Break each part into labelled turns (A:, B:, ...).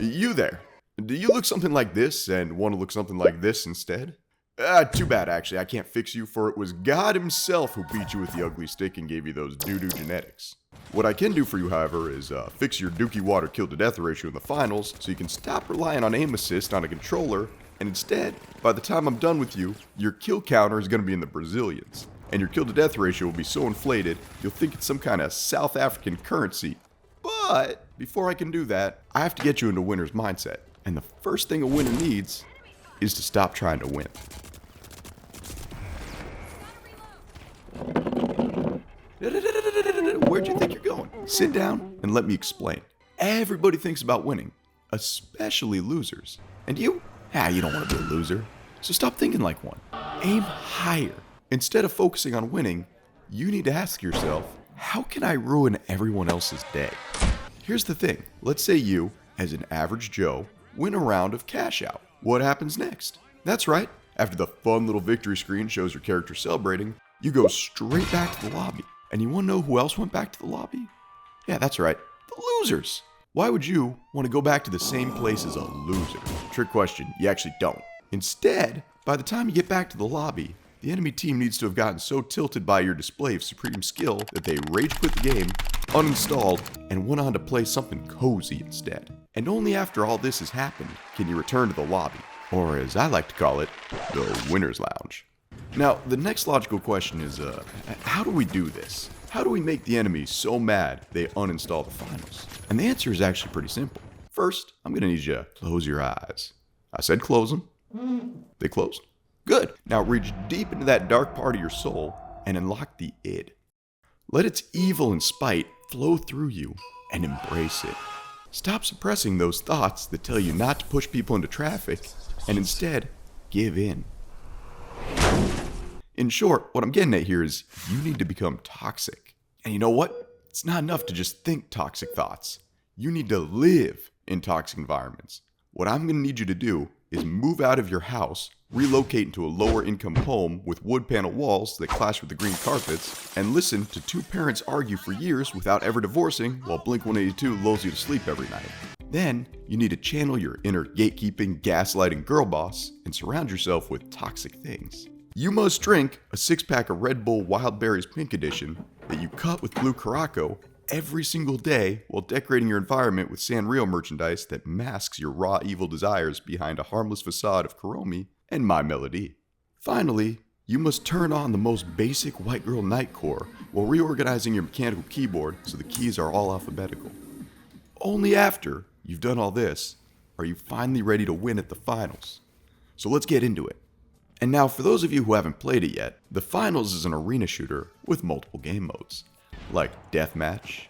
A: You there. Do you look something like this and want to look something like this instead? Too bad actually, I can't fix you, for it was God himself who beat you with the ugly stick and gave you those doo-doo genetics. What I can do for you, however, is fix your dookie water kill to death ratio in the finals so you can stop relying on aim assist on a controller, and instead, by the time I'm done with you, your kill counter is going to be in the Brazilians. And your kill to death ratio will be so inflated, you'll think it's some kind of South African currency. But before I can do that, I have to get you into winner's mindset. And the first thing a winner needs is to stop trying to win. Where'd you think you're going? Sit down and let me explain. Everybody thinks about winning, especially losers. And you? You don't want to be a loser. So stop thinking like one. Aim higher. Instead of focusing on winning, you need to ask yourself, how can I ruin everyone else's day? Here's the thing. Let's say you, as an average Joe, win a round of cash out. What happens next? That's right. After the fun little victory screen shows your character celebrating, you go straight back to the lobby. And you want to know who else went back to the lobby? Yeah, that's right. The losers. Why would you want to go back to the same place as a loser? Trick question. You actually don't. Instead, by the time you get back to the lobby, the enemy team needs to have gotten so tilted by your display of supreme skill that they rage quit the game, uninstalled, and went on to play something cozy instead. And only after all this has happened can you return to the lobby, or as I like to call it, the winner's lounge. Now, the next logical question is, how do we do this? How do we make the enemy so mad they uninstall the finals? And the answer is actually pretty simple. First, I'm going to need you to close your eyes. I said close them. They closed. Good. Now reach deep into that dark part of your soul and unlock the id. Let its evil and spite flow through you and embrace it. Stop suppressing those thoughts that tell you not to push people into traffic and instead give in. In short, what I'm getting at here is you need to become toxic. And you know what? It's not enough to just think toxic thoughts. You need to live in toxic environments. What I'm going to need you to do is move out of your house, relocate into a lower income home with wood panel walls that clash with the green carpets, and listen to two parents argue for years without ever divorcing while Blink-182 lulls you to sleep every night. Then, you need to channel your inner gatekeeping, gaslighting girl boss and surround yourself with toxic things. You must drink a 6-pack of Red Bull Wild Berries Pink Edition that you cut with blue Caraco every single day while decorating your environment with Sanrio merchandise that masks your raw evil desires behind a harmless facade of Kuromi and My Melody. Finally, you must turn on the most basic white girl nightcore while reorganizing your mechanical keyboard so the keys are all alphabetical. Only after you've done all this are you finally ready to win at the finals. So let's get into it. And now for those of you who haven't played it yet, the finals is an arena shooter with multiple game modes, like Deathmatch,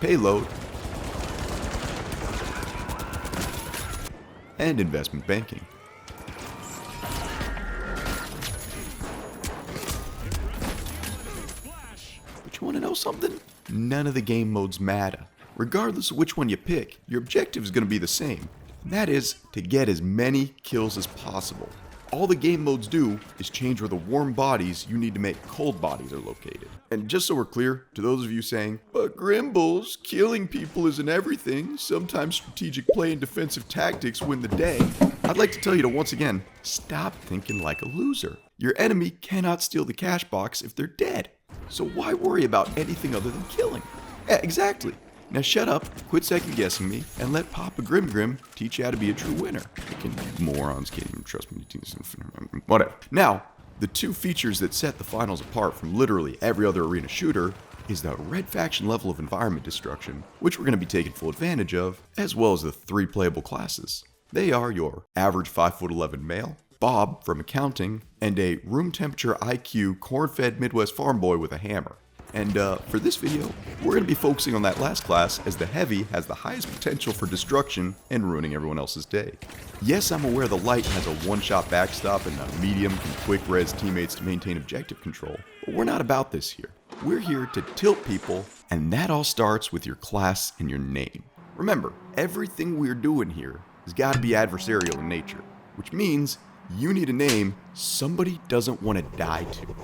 A: Payload, and Investment Banking. But you want to know something? None of the game modes matter. Regardless of which one you pick, your objective is going to be the same. And that is to get as many kills as possible. All the game modes do is change where the warm bodies you need to make cold bodies are located. And just so we're clear, to those of you saying, but Grimbles, killing people isn't everything, sometimes strategic play and defensive tactics win the day, I'd like to tell you to once again, stop thinking like a loser. Your enemy cannot steal the cash box if they're dead. So why worry about anything other than killing? Yeah, exactly. Now shut up, quit second guessing me, and let Papa Grim teach you how to be a true winner. Morons can't even trust me. Whatever. Now, the two features that set the finals apart from literally every other arena shooter is the red faction level of environment destruction, which we're going to be taking full advantage of, as well as the 3 playable classes. They are your average 5'11" male, Bob from accounting, and a room temperature IQ corn-fed Midwest farm boy with a hammer. And for this video, we're going to be focusing on that last class as the heavy has the highest potential for destruction and ruining everyone else's day. Yes, I'm aware the light has a one-shot backstop and the medium can quick res teammates to maintain objective control, but we're not about this here. We're here to tilt people, and that all starts with your class and your name. Remember, everything we're doing here has got to be adversarial in nature, which means you need a name somebody doesn't want to die to.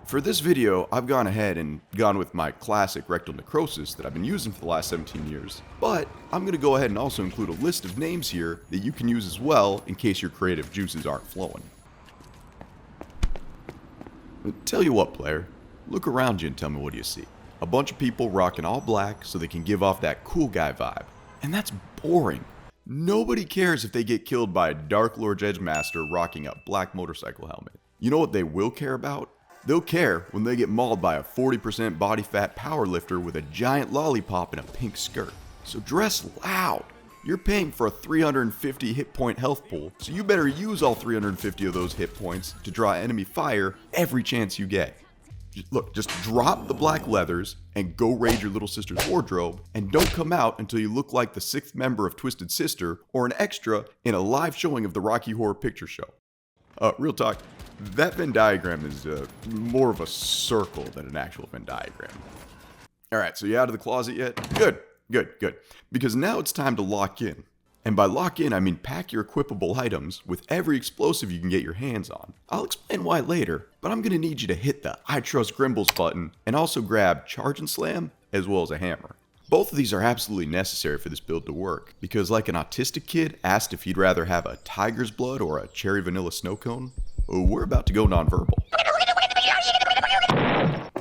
A: For this video, I've gone ahead and gone with my classic rectal necrosis that I've been using for the last 17 years, but I'm going to go ahead and also include a list of names here that you can use as well in case your creative juices aren't flowing. Tell you what, player, look around you and tell me what you see. A bunch of people rocking all black so they can give off that cool guy vibe. And that's boring. Nobody cares if they get killed by a Dark Lord Edgemaster rocking a black motorcycle helmet. You know what they will care about? They'll care when they get mauled by a 40% body fat powerlifter with a giant lollipop and a pink skirt. So dress loud. You're paying for a 350 hit point health pool, so you better use all 350 of those hit points to draw enemy fire every chance you get. Look, just drop the black leathers and go raid your little sister's wardrobe, and don't come out until you look like the 6th member of Twisted Sister or an extra in a live showing of the Rocky Horror Picture Show. Real talk, that Venn diagram is more of a circle than an actual Venn diagram. Alright, so you out of the closet yet? Good. Because now it's time to lock in. And by lock in, I mean pack your equipable items with every explosive you can get your hands on. I'll explain why later, but I'm going to need you to hit the I Trust Grimbles button and also grab Charge and Slam as well as a hammer. Both of these are absolutely necessary for this build to work, because like an autistic kid asked if he'd rather have a tiger's blood or a cherry vanilla snow cone, we're about to go nonverbal.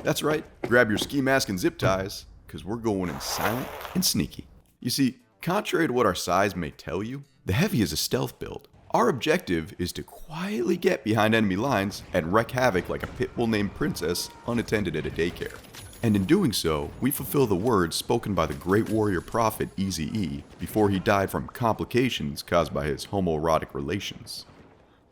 A: That's right, grab your ski mask and zip ties, because we're going in silent and sneaky. You see, contrary to what our size may tell you, the Heavy is a stealth build. Our objective is to quietly get behind enemy lines and wreak havoc like a pit bull named Princess unattended at a daycare. And in doing so, we fulfill the words spoken by the great warrior prophet Eazy-E before he died from complications caused by his homoerotic relations.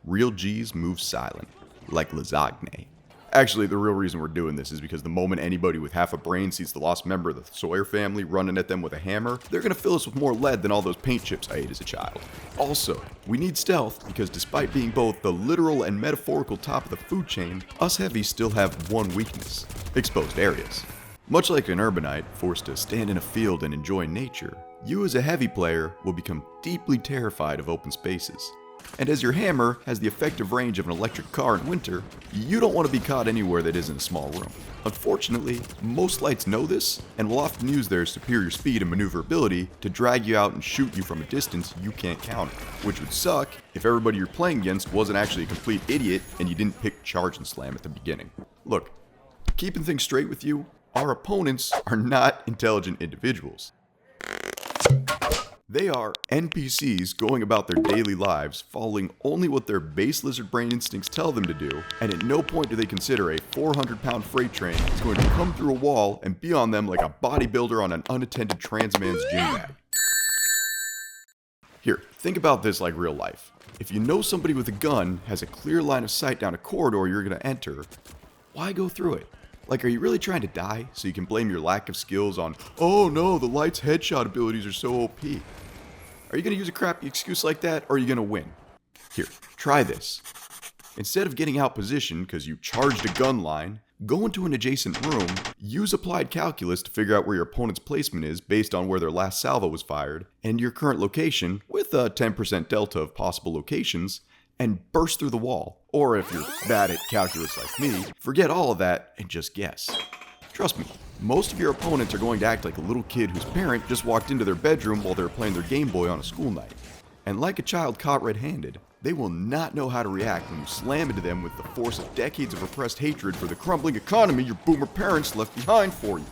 A: Real G's move silent, like lasagne. Actually, the real reason we're doing this is because the moment anybody with half a brain sees the lost member of the Sawyer family running at them with a hammer, they're gonna fill us with more lead than all those paint chips I ate as a child. Also, we need stealth because despite being both the literal and metaphorical top of the food chain, us heavies still have one weakness: exposed areas. Much like an urbanite forced to stand in a field and enjoy nature, you as a heavy player will become deeply terrified of open spaces. And as your hammer has the effective range of an electric car in winter, you don't want to be caught anywhere that isn't a small room. Unfortunately, most lights know this and will often use their superior speed and maneuverability to drag you out and shoot you from a distance you can't counter, which would suck if everybody you're playing against wasn't actually a complete idiot and you didn't pick Charge and Slam at the beginning. Look, keeping things straight with you, our opponents are not intelligent individuals. They are NPCs going about their daily lives, following only what their base lizard brain instincts tell them to do, and at no point do they consider a 400-pound freight train is going to come through a wall and be on them like a bodybuilder on an unattended trans man's gym bag. Here, think about this like real life. If you know somebody with a gun has a clear line of sight down a corridor you're going to enter, why go through it? Like, are you really trying to die so you can blame your lack of skills on, oh no, the light's headshot abilities are so OP? Are you going to use a crappy excuse like that, or are you going to win? Here, try this. Instead of getting out positioned because you charged a gun line, go into an adjacent room, use applied calculus to figure out where your opponent's placement is based on where their last salvo was fired, and your current location, with a 10% delta of possible locations, and burst through the wall. Or if you're bad at calculus like me, forget all of that and just guess. Trust me, most of your opponents are going to act like a little kid whose parent just walked into their bedroom while they were playing their Game Boy on a school night. And like a child caught red-handed, they will not know how to react when you slam into them with the force of decades of repressed hatred for the crumbling economy your boomer parents left behind for you.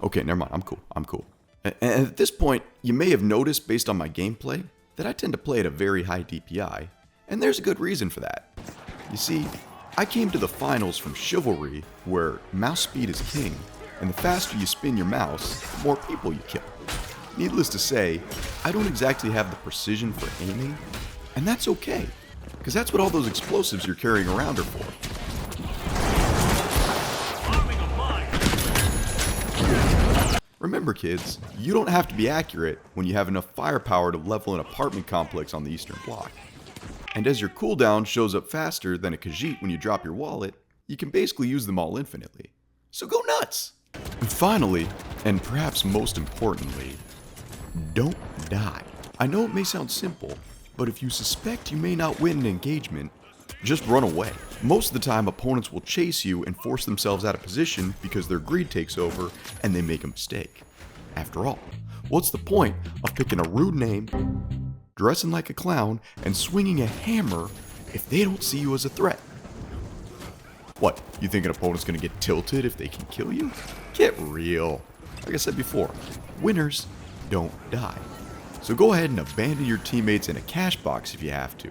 A: Okay, never mind, I'm cool. And at this point, you may have noticed based on my gameplay that I tend to play at a very high DPI, and there's a good reason for that. You see, I came to the finals from Chivalry, where mouse speed is king, and the faster you spin your mouse, the more people you kill. Needless to say, I don't exactly have the precision for aiming, and that's okay, because that's what all those explosives you're carrying around are for. Remember kids, you don't have to be accurate when you have enough firepower to level an apartment complex on the Eastern Bloc. And as your cooldown shows up faster than a Khajiit when you drop your wallet, you can basically use them all infinitely. So go nuts! And finally, and perhaps most importantly, don't die. I know it may sound simple, But if you suspect you may not win an engagement, just run away. Most of the time, opponents will chase you and force themselves out of position because their greed takes over and they make a mistake. After all, what's the point of picking a rude name, dressing like a clown, and swinging a hammer if they don't see you as a threat? What, you think an opponent's gonna get tilted if they can kill you? Get real. Like I said before, winners don't die. So go ahead and abandon your teammates in a cash box if you have to.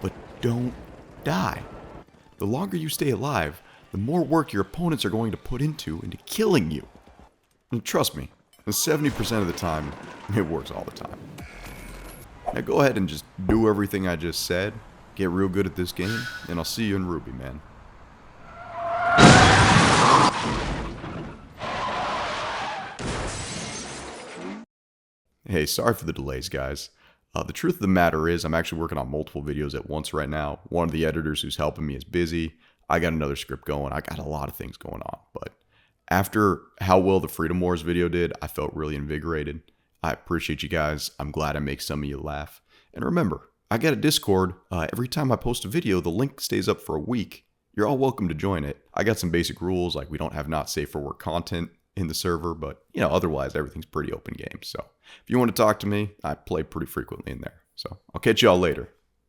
A: But don't die. The longer you stay alive, the more work your opponents are going to put into killing you. And trust me, 70% of the time, it works all the time. Now go ahead and just do everything I just said, get real good at this game, and I'll see you in Ruby, man. Hey, sorry for the delays, guys. The truth of the matter is I'm actually working on multiple videos at once right now. One of the editors who's helping me is busy. I got another script going. I got a lot of things going on. But after how well the Freedom Wars video did, I felt really invigorated. I appreciate you guys. I'm glad I make some of you laugh. And remember, I got a Discord. Every time I post a video, the link stays up for a week. You're all welcome to join it. I got some basic rules, like we don't have not safe for work content in the server, but otherwise everything's pretty open game. So if you want to talk to me, I play pretty frequently in there. So I'll catch y'all later.